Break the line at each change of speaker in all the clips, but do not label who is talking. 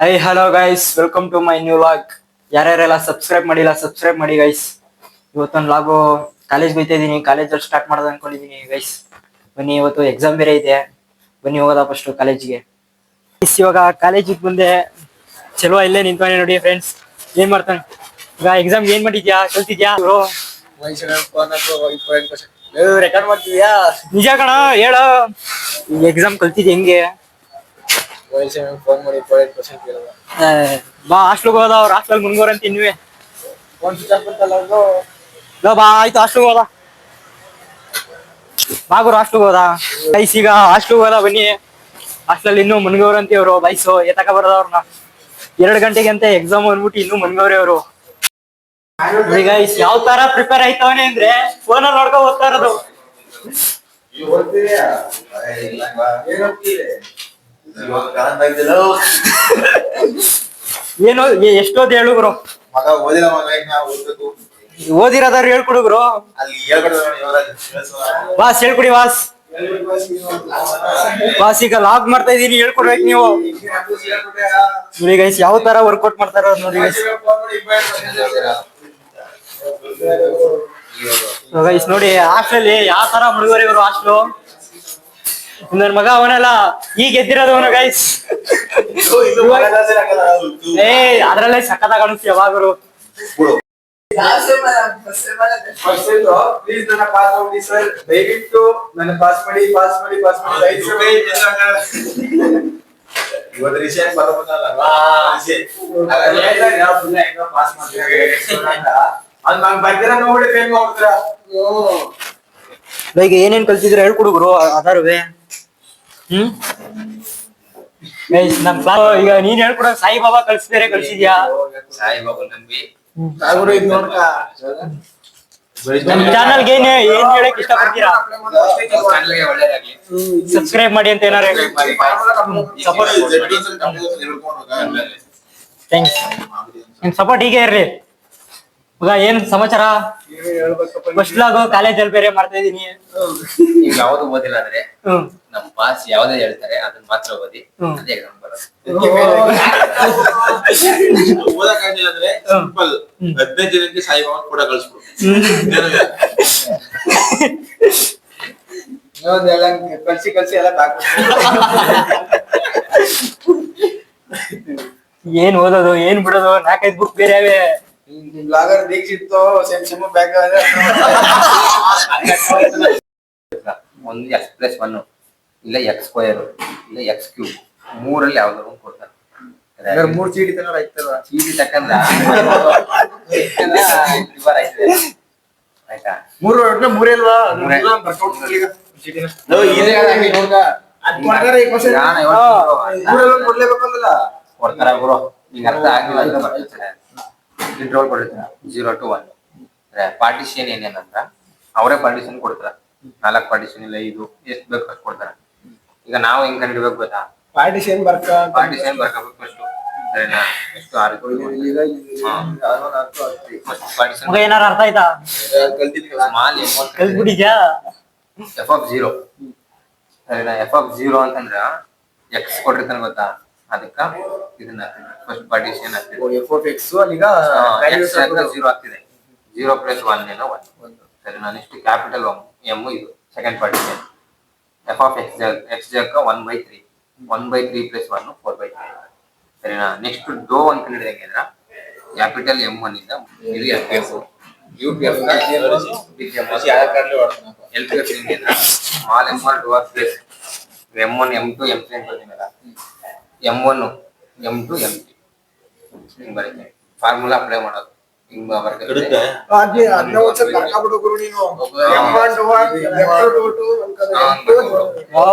High hello guys, welcome to my new vlog. ಯಾರ್ಯಾರೆಲ್ಲ subscribe ಮಾಡಿಲ್ಲ subscribe ಮಾಡಿ guys. ಇವತ್ತೊಂದು ವ್ಲಾಗು ಕಾಲೇಜ್ ಹೋಗ್ತಾ ಇದ್ದೀನಿ, ಕಾಲೇಜಲ್ಲಿ ಸ್ಟಾರ್ಟ್ ಮಾಡೋದು ಅನ್ಕೊಂಡಿದ್ದೀನಿ ಗೈಸ್. ಬನ್ನಿ, ಇವತ್ತು ಎಕ್ಸಾಮ್ ಬೇರೆ ಇದೆ, ಬನ್ನಿ ಹೋಗೋದ ಫಸ್ಟು ಕಾಲೇಜಿಗೆ. ಇವಾಗ ಕಾಲೇಜಿಗೆ ಬಂದೆ, ಚಲೋ ಇಲ್ಲೇ ನಿಂತ್ಕೊಂಡೆ ನೋಡಿ ಫ್ರೆಂಡ್ಸ್. ಏನ್ ಮಾಡ್ತಾನೆ ಈಗ? ಎಕ್ಸಾಮ್ ಏನ್ ಮಾಡಿದ್ಯಾ, ಕಲ್ತಿದ್ಯಾ? ರೆಕಾರ್ಡ್ ಮಾಡ್ತಿದ್ಯಾ? ನಿಜ ಕಣ, ಹೇಳು. ಎಕ್ಸಾಮ್ ಕಲ್ತಿದ್ಯ ಹೆಂಗೆ?
ಫೋನ್ ಮಾಡಿ
ಬಾ ಹಾಸ್ಟ್ಲಿಗೆ ಹೋದ, ಅವ್ರ ಹಾಸ್ಟೆಲ್ ಮುನ್ಗೋರ್ ಅಂತ ಇನ್ನುವೆ ಬಾ. ಆಯ್ತು, ಹಾಸ್ಟ್ಲಿಗೆ ಹೋದ ಬಾಗುರು, ಹಾಸ್ಟ್ಲಿಗೆ ಹೋದ ಗೈಸ್. ಈಗ ಹಾಸ್ಟ್ಲಿಗೆ ಹೋದ, ಬನ್ನಿ. ಹಾಸ್ಟೆಲ್ ಇನ್ನೂ ಮುನ್ಗೋರ್ ಅಂತ ಇವ್ರು ಬೈಸು ಎತ್ತಕ ಬರೋದ ಅವ್ರನ್ನ. 2 ಗಂಟೆಗೆ ಅಂತ ಎಕ್ಸಾಮ್ ಅಂದ್ಬಿಟ್ಟು ಇನ್ನೂ ಮುನ್ಗೋರೆ ಅವರು. ಗೈಸ್ ಯಾವ ತರ ಪ್ರಿಪೇರ್ ಆಯ್ತವನೆ ಅಂದ್ರೆ ಫೋನಲ್ಲಿ ನೋಡ್ಕೊ ಓದ್ತಾ ಇರೋದು. ಏನು ಎಷ್ಟೋದ್ ಹೇಳುಗ್ರು,
ಮಗ ಓದಿಲ್ಲ ಮಗ, ಇನ್ನ ಓದ್ಬೇಕು.
ಓದಿರೋದಾರು ಹೇಳ್ಕೊಡುಗ್ರು.
ಅಲ್ಲಿ ಹೇಳ್ಕೊಡ್ತಾರೆ
ವಾಸ್ ಹೇಳ್ಕೊಡಿ ವಾಸ್. ವಾಸ್ ಈಗ ಲಾಗ್ ಮಾಡ್ತಾ ಇದೀನಿ, ಹೇಳ್ಕೊಡ್ಬೇಕು ನೀವು ನೋಡಿ ಗೈಸ್. ಯಾವ ತರ ವರ್ಕೌಟ್ ಮಾಡ್ತಾರ ನೋಡಿ ಗೈಸ್. ಗೈಸ್ ನೋಡಿ ಹಾಸ್ಟೆಲ್ ಯಾವ ತರ ಮುಳುಗೋರಿ ಇವರು. ಹಾಸ್ಟ್ಲು ನನ್ನ ಮಗ ಅವನೆಲ್ಲ ಈಗ ಎದ್ದಿರೋದು ಅವನು ಗೈಸ್. ಅದ್ರಲ್ಲೇ ಸಖತ್ತಾಗಿ ಕಾಣಿಸ್ತೀಯ ಯಾವಾಗರು.
ಪ್ಲೀಸ್ ನನ್ನ ಪಾಸ್ ಮಾಡಿ ಸರ್, ದಯವಿಟ್ಟು ನನ್ನ ಪಾಸ್ ಮಾಡಿ. ಇವತ್ತು ವಿಷಯ ಬರಬೇಕಲ್ಲ, ಪಾಸ್ ಮಾಡ್ತೀವಿ ಅದು ನಂಗೆ ಬರ್ದಿರ ನೋಡಿ ಫೇಲ್ ಮಾಡ್ತೀರಾ.
ಈಗ ಏನೇನ್ ಕಲ್ತಿದ್ರ ಹೇಳ್ಕೊಡುಗ್ರು ಅದಾರುವೆ. ನಮ್ ಕ್ಲಾಸ್ ಈಗ ನೀನ್ ಹೇಳ್ಕೊಡ ಸಾಯಿಬಾಬಾ ಬೇರೆ ಕಳ್ಸಿದ್ಯಾ?
ಸಾಯಿಬಾಬಾ ನಂಬಿ
ನಮ್ ಚಾನಲ್ಗೆ ಏನ್ ಹೇಳಕ್ ಇಷ್ಟಪಡ್ತೀರಾ? ಸಬ್ಸ್ಕ್ರೈಬ್ ಮಾಡಿ ಅಂತ ಏನಾರ ಥ್ಯಾಂಕ್ಸ್. ನಿಮ್ ಸಪೋರ್ಟ್ ಹೀಗೆ ಇರ್ಲಿ. ಈಗ ಏನ್ ಸಮಾಚಾರ? ಫಸ್ಟ್ ಲಾಗು ಕಾಲೇಜಲ್ಲಿ ಬೇರೆ ಮಾಡ್ತಾ ಇದೀನಿ.
ಈಗ ಯಾವ್ದು ಓದಿಲ್ಲ ಅಂದ್ರೆ ನಮ್ ಪಾಸ್ ಯಾವ್ದೇ ಹೇಳ್ತಾರೆ ಅದನ್ನ ಮಾತ್ರ ಓದಿ, ಅದೇ ಎಕ್ಸಾಮ್ ಬರೋದು. ಓದಕ್ಕಾಗಿಲ್ಲ ಅಂದ್ರೆ ಸಿಂಪಲ್ 15 ಜನಕ್ಕೆ ಸಾಯಿಬಾಬಾ ಕೂಡ ಕಳ್ಸ್ಬಿಡು. ಕಳ್ಸಿ ಎಲ್ಲ
ಏನ್ ಓದೋದು ಏನ್ ಬಿಡೋದು, 4-5 ಬುಕ್ ಬೇರೆ ಅವೇ.
ಬ್ಲಾಗರ್ ದೀಕ್ಷಿತ್ತು ಸೆಮ್ ಬ್ಯಾಗ್ ಒಂದು x+1 ಇಲ್ಲ x² ಇಲ್ಲ x³ ಮೂರಲ್ಲಿ ಯಾವ್ದಾದ್ರು ಒಂದು ಕೊಡ್ತಾರೆ. 3 ಚೀಟಿ ತಗೊಂಡ್ರೆ ಆಯ್ತಲ್ಲ. ಚೀಟಿ ತಕ್ಕಂದ್ರ ಆಯ್ತಾ? 3 ಅಲ್ವಾ? ಕೊಡ್ತಾರ ಗುರು. ಈಗ ಅರ್ಥ ಆಗಿಲ್ಲ ಅಂತ ಬರ್ತಾರೆ. ಇಂಟ್ರೋಲ್ ಕೊಡ್ತಾರೆ 0 to 1. ಪಾರ್ಟಿಷನ್ ಏನೇನಂದ್ರ ಅವರೇ ಪಾರ್ಟಿಷನ್ ಕೊಡ್ತಾರ. 4 ಪಾರ್ಟಿಷನ್ ಇಲ್ಲ 5 ಎಷ್ಟು ಬೇಕು ಅಷ್ಟು ಕೊಡ್ತಾರ. ಈಗ ನಾವು ಹೆಂಗ್ ಕಂಡಿಡ್ಬೇಕು ಗೊತ್ತಾ? ಪಾರ್ಟಿಷನ್ ಬರ್ಕೋಬೇಕು ಫಸ್ಟ್. ಸರಿನಾ? ಎಷ್ಟು 6
ಏನಾರ ಅರ್ಥ ಆಯ್ತಾ? ಕಲ್ತ್ಬಿಟ್ಟಿದ್ಯಾ?
f(0) ಸರಿನಾ? f(0) ಅಂತಂದ್ರ x ಕೊಟ್ಟಿರ್ತಾನೆ ಗೊತ್ತಾ, ಅದಕ್ಕ ಇದನ್ನ ಫಸ್ಟ್ ಪಾರ್ಟಿಷನ್ ಆಗ್ತಿದೆ. f(x) ಈಗ x 0 ಆಗ್ತಿದೆ. 0 + 1 ಏನೋ 1. ಸರಿನಾ? ನೆಕ್ಸ್ಟ್ ಕ್ಯಾಪಿಟಲ್ M ಇದು ಸೆಕೆಂಡ್ ಪಾರ್ಟಿಷನ್. f(x) ಜಾಗ 1/3. 1/3 + 1 4/3. ಸರಿನಾ? ನೆಕ್ಸ್ಟ್ ಡೋ ಅಂತ ಕಂಡಿಡಿದಂಗೆ ಅಂದ್ರ ಕ್ಯಾಪಿಟಲ್ M1 ಇಂದ ಇದು FF, UPF ನ LPF ಇಂದ small m1 door plus M1 M2 M3 ಅಂತ ಬಂದಿಲ್ಲ. M1 M2 M3 ಹಿಂಗ್ ಬರುತ್ತೆ. ಫಾರ್ಮುಲಾ ಅಪ್ಲೈ ಮಾಡೋದು ಹಿಂಗ್ ಬರುತ್ತೆ.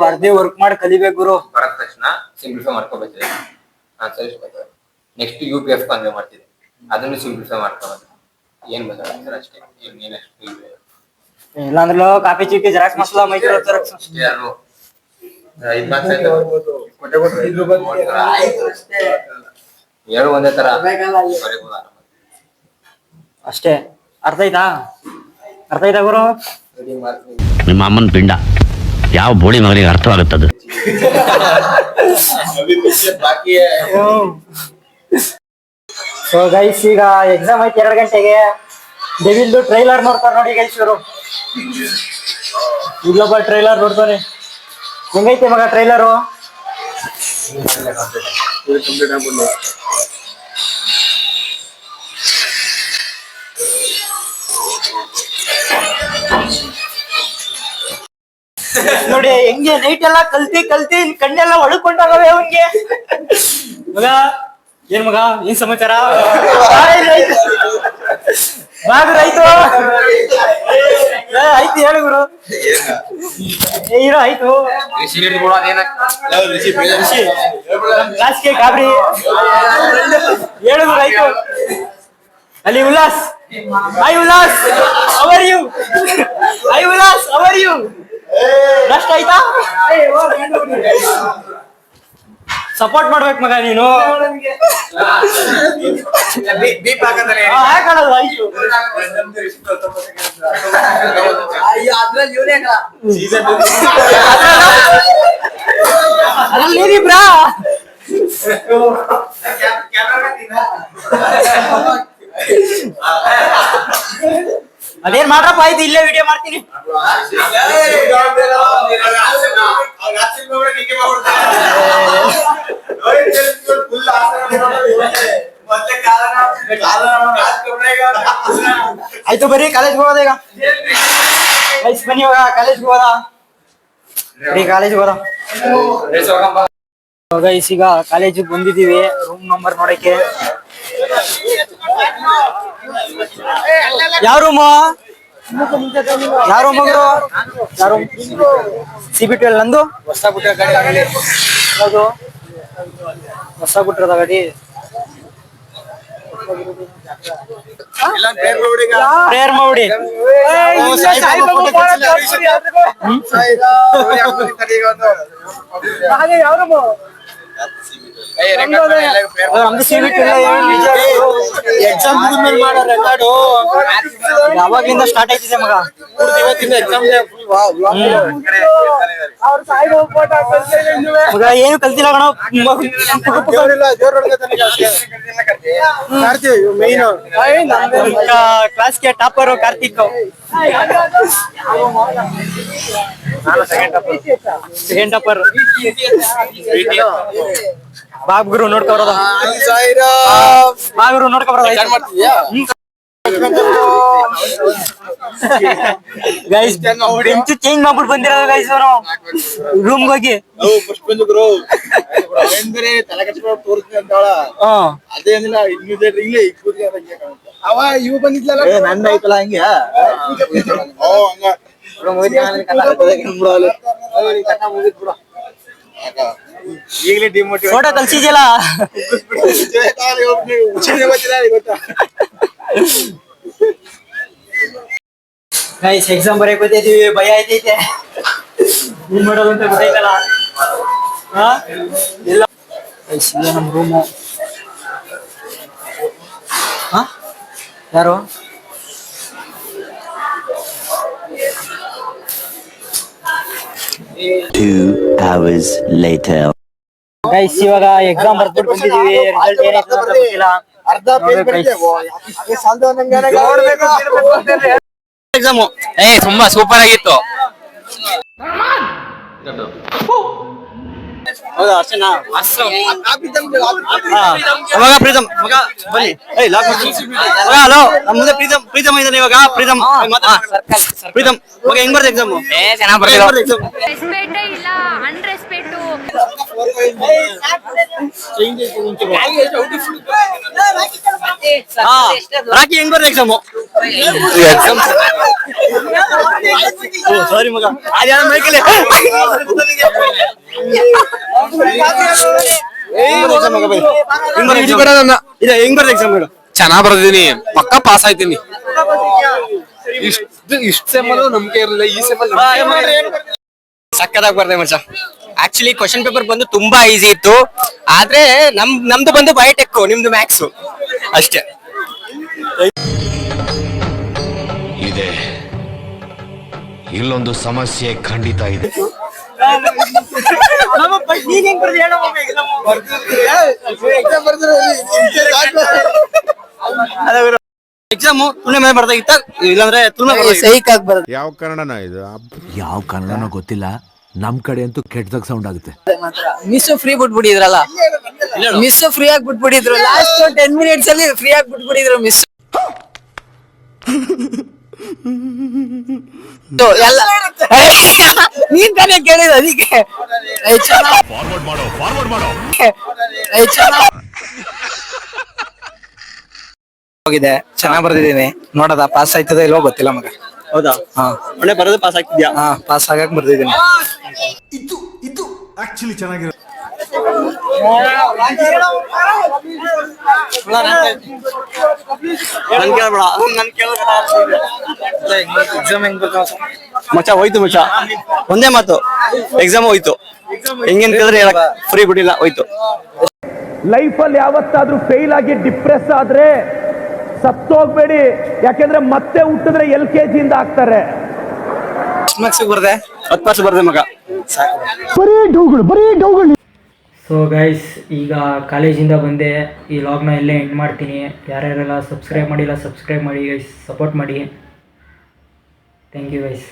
ಬರ್ದೇ ವರ್ಕ್ ಮಾಡಿ ಕಲಿಬೇಕು ಗುರು.
ಬರದ ತಕ್ಷಣ ಸಿಂಪ್ಲಿಫೈ ಮಾಡ್ಕೋಬೇಕು. ನೆಕ್ಸ್ಟ್ UPF ಹಂಗೆ ಮಾಡ್ತಿದ್ದೆ, ಅದನ್ನು ಸಿಂಪ್ಲಿಫೈ ಮಾಡ್ಕೋಬೇಕು. ಏನ್ ಬೇಕಾದ್ರೆ ಅಷ್ಟೇ.
ಇಲ್ಲಾಂದ್ರೆ ಕಾಫಿ ಚೀಟಿ ಜೆರಾಕ್ಸ್ ಮಸಾಲಾ ಮೈಕ್ರೋ ಜೆರಾಕ್ಸ್
ಅಷ್ಟೇ. ಅದು 7 ಒಂದೇ ತರ
ಅಷ್ಟೇ. ಅರ್ಥ ಆಯ್ತಾ ಗುರು?
ನಿಮ್ಮ ಅಮ್ಮನ ಪಿಂಡ ಯಾವ ಬೋಳಿ ಮಗನಿಗೆ ಅರ್ಥವಾಗುತ್ತದು?
ಸೊ ಗೈಸ್ ಈಗ ಎಕ್ಸಾಮ್ ಐತಿ 2 ಗಂಟೆಗೆ. ಡೆವಿಲ್ ಟ್ರೈಲರ್ ನೋಡ್ತಾರೆ ನೋಡಿ ಗೈಸ್ ಇವರು. ಇಲ್ಲೊಬ್ಬ ಟ್ರೈಲರ್ ನೋಡ್ತಾನೆ. ಹೆಂಗೈತೆ ಮಗ ಟ್ರೈಲರು? ನೋಡಿ ಹೆಂಗೆ ನೈಟ್ ಎಲ್ಲ ಕಲ್ತಿ ಕಣ್ಣೆಲ್ಲ ಒಳಕೊಂಡಾಗವೆ ಅವನ್ಗೆ. ಮಗ ಏನ್ ಮಗ ಏನ್ ಸಮಾಚಾರ? ಆಯ್ತು ಆಯ್ತು ಹೇಳು ಗುರು. ಹೀರೋ ಆಯ್ತು ಕ್ಲಾಸ್ಗೆ ಕಾಬ್ರಿ ಹೇಳು ಗುರು ಆಯ್ತು. ಅಲ್ಲಿ Ullas, hi Ullas how are you, hi Ullas how are you. ರಸ್ಟ್ ಆಯ್ತಾ? ಸಪೋರ್ಟ್ ಮಾಡ್ಬೇಕು ಮಗ ನೀನು. ಹಾಕಳದು ಆಯ್ತು. ಅದ್ರಲ್ಲಿ ಬ್ರಾ ಅದೇನ್ ಮಾಡ್ರಪ್ಪ ಆಯ್ತು, ಇಲ್ಲೇ ವಿಡಿಯೋ ಮಾಡ್ತೀನಿ. ಆಯ್ತು ಬರೀ ಕಾಲೇಜ್ ಹೋಗೋದ ಈಗ. ಬನ್ನಿ ಇವಾಗ ಕಾಲೇಜ್ ಹೋಗೋದ. ಬರೀ ಕಾಲೇಜ್ ಹೋಗೋದ. ಗೈಸ್ ಈಗ ಕಾಲೇಜಿಗೆ ಬಂದಿದೀವಿ ರೂಮ್ ನಂಬರ್ ನೋಡಕ್ಕೆ. ಯಾವ ರೂಮು? ಯಾವ ರೂಮ್ ಮಗರು? ಯಾವ ರೂಮ್? CB12 ನಂದು ಹೊಸ ಬಿಟ್ಟಿರೋ ಗಾಡಿ. ಹೌದು ಹೊಸ ಬಿಟ್ಟಿರೋದ ಗಾಡಿ. ಪ್ರೇಯರ್ ಮಾಡ್ಬಿಡಿ. ಎಕ್ಸಾಮ್ ಮುಗಿದ್ಮೇಲೆ ಮಾಡೋ ರೆಕಾರ್ಡು ಯಾವಾಗ್ಲಿಂದ ಸ್ಟಾರ್ಟ್ ಆಯ್ತಿದೆ ಮಗ. ಮಗ ಏನು ಕಲ್ತಿಲ್ಲ ಕಣ. ಕ್ಲಾಸ್ಗೆ ಟಾಪರ್ ಕಾರ್ತಿಕ್. ಸೆಕೆಂಡ್ ಟಾಪರ್ ಬಾಬ್ಗುರು ನೋಡ್ಕೊಬರೋದ. ಬಾಬ್ಗುರು ನೋಡ್ಕೊಬರೋದ. ಗೈಸ್ ಬೆಂಚ್ ಚೇಂಜ್ ಮಾಡ್ಬಿಟ್ಟು ಬಂದಿರೋದು ಗೈಸ್ ಅವರು ರೂಮ್ ಹೋಗಿ.
ಅವ ಇವು ಬಂದಿದ್ಲಲ್ಲ ನನ್ನ ಐತಲ್ಲ ಹಂಗೆ ಈಗಲೇ ಡಿಮೋಟಿವೇಟ್.
ಫೋಟೋ ಕಲ್ಸಿದ್ಯಲ್ಲ ಗೈಸ್. ಎಕ್ಸಾಮ್ ಬರೆಯಕ್ ಗೊತ್ತಿದೀವಿ, ಭಯ ಆಯ್ತೈತೆ. ಏನ್ ಮಾಡೋದು ಅಂತ ಗೊತ್ತಾಯ್ತಲ್ಲ. ಇಲ್ಲ ಗೈಸ್ ಇಲ್ಲ ನಮ್ ರೂಮು. ಯಾರು? ಗೈಸ್ ಇವಾಗ ಎಕ್ಸಾಮ್ ಬರ್ದ್ಬಿಟ್ಟು ಬಂದಿದೀವಿ. ರಿಸಲ್ಟ್ ಏನಾಯ್ತು ಅಂತ ಗೊತ್ತಿಲ್ಲ. ಎಕ್ಸಾಮು
ತುಂಬಾ ಸೂಪರ್ ಆಗಿತ್ತು.
ಹೌದಾ ಅಷ್ಟೇನಾ? ಮಗ ಪ್ರೀತಮ್ ಮಗ ಬನ್ನಿ. ಮಗ ಹಲೋ ನಮ್ಮ ಮುಂದೆ ಪ್ರೀತಮ್ ಇದ್ದಾನೆ ಇವಾಗ. ಪ್ರೀತಮ್ ಮಗ ಹೆಂಗ್ ಬರ್ದ ಎಕ್ಸಾಮ್?
ಚೆನ್ನಾಗ್ ಬರ್ದಿಲ್ಲ.
ರಾಕಿ ಹೆಂಗ್ ಬರ್ದ ಎಕ್ಸಾಮು? ಸಾರಿ ಮಗ ಅದ್ಯಾವ ಮೈಕಲ್ಲಿ ಹೆಂಗ್ ಬರ್ದ ಎಕ್ಸಾಮ್ ಹೇಳು?
ಚೆನ್ನಾಗ್ ಬರ್ದಿನಿ, ಪಕ್ಕ ಪಾಸ್ ಆಯ್ತೀನಿ. ಇಷ್ಟ ಸೆಮ್ಮಲ್ಲೂ ನಂಬಿಕೆ ಇರಲಿಲ್ಲ, ಈ ಸೆಮ್ಮಲ್ಲಿ
ಸಕ್ಕದಾಗಿ ಬರ್ದೆ ಮಚ್ಚ. ಆಕ್ಚುಲಿ ಕ್ವಶನ್ ಪೇಪರ್ ಬಂದು ತುಂಬಾ ಈಸಿ ಇತ್ತು, ಆದ್ರೆ ನಮ್ದು ಬಂದು ಬಯೋಟೆಕ್, ನಿಮ್ದು ಮ್ಯಾಥ್ಸ್ ಅಷ್ಟೇ.
ಇಲ್ಲೊಂದು ಸಮಸ್ಯೆ ಖಂಡಿತ ಇದೆ.
ಎಕ್ಸಾಮ್ ತುಳ್ಳೆ ಮೇಲೆ ಬರ್ದಾಗಿತ್ತ ಇಲ್ಲಾಂದ್ರೆ ಸೈಕ್ ಆಗ್ಬಾರ್ದು.
ಯಾವ ಕನ್ನಡನ ಇದು?
ಯಾವ ಕನ್ನಡನೋ ಗೊತ್ತಿಲ್ಲ, ನಮ್ ಕಡೆ ಅಂತೂ ಕೆಟ್ಟದಾಗ ಸೌಂಡ್ ಆಗುತ್ತೆ.
ಮಿಸ್ ಫ್ರೀ ಬಿಟ್ಬಿಟ್ಟಿದ್ರಲ್ಲ, ಮಿಸ್ ಫ್ರೀ ಆಗಿ ಬಿಟ್ಬಿಟ್ಟಿದ್ರು. ಲಾಸ್ಟ್ 10 minutes ಅಲ್ಲಿ ಫ್ರೀ ಆಗಿ ಬಿಟ್ಬಿಟ್ಟಿದ್ರು ಮಿಸ್. ಎಲ್ಲ ನೀನ್ ತಾನೇ ಕೇಳಿದ ಅದಕ್ಕೆ. ಹೋಗಿದೆ, ಚೆನ್ನಾಗ್ ಬರ್ದಿದ್ದೀನಿ. ನೋಡದ ಪಾಸ್ ಆಯ್ತದ ಇಲ್ವೋ ಗೊತ್ತಿಲ್ಲ ಮಗ. ಹೌದಾ? ಹಾ, ಒಳ್ಳೆ ಬರೋದು ಪಾಸ್ ಆಗ್ತಿದ್ಯಾ? ಹಾ, ಪಾಸ್ ಆಗಕ್ ಬರ್ದಿದ್ದೀನಿ.
ಇದು ಆಕ್ಚುಲಿ ಚೆನ್ನಾಗಿರೋ.
ಎಕ್ಸಾಮ್ ಹೆಂಗ್ ಮಚ್ಚ ಹೋಯ್ತು ಮಚ್ಚ, ಒಂದೇ ಮಾತು, ಎಕ್ಸಾಮ್ ಹೋಯ್ತು. ಹೆಂಗೇನ್ ಕೇಳಿದ್ರೆ ಫ್ರೀ ಬಿಡಿಲ್ಲ, ಹೋಯ್ತು.
ಲೈಫಲ್ಲಿ ಯಾವತ್ತಾದ್ರೂ ಫೇಲ್ ಆಗಿ ಡಿಪ್ರೆಸ್ ಆದ್ರೆ ಸತ್ತೋಗ್ಬೇಡಿ, ಯಾಕೆಂದ್ರೆ ಮತ್ತೆ ಹುಟ್ಟಿದ್ರೆ LKG ಇಂದ ಆಗ್ತಾರೆ.
ಮಾರ್ಕ್ಸ್ ಬರ್ದೆ, 10% ಬರ್ದೆ ಮಗ.
ಸೊ ಗೈಸ್, ಈಗ ಕಾಲೇಜಿಂದ ಬಂದೆ. ಈ ಲಾಗ್ನ ಇಲ್ಲೇ ಎಂಡ್ ಮಾಡ್ತೀನಿ. ಯಾರ್ಯಾರೆಲ್ಲ ಸಬ್ಸ್ಕ್ರೈಬ್ ಮಾಡಿಲ್ಲ ಸಬ್ಸ್ಕ್ರೈಬ್ ಮಾಡಿ ಗೈಸ್, ಸಪೋರ್ಟ್ ಮಾಡಿ. Thank you guys.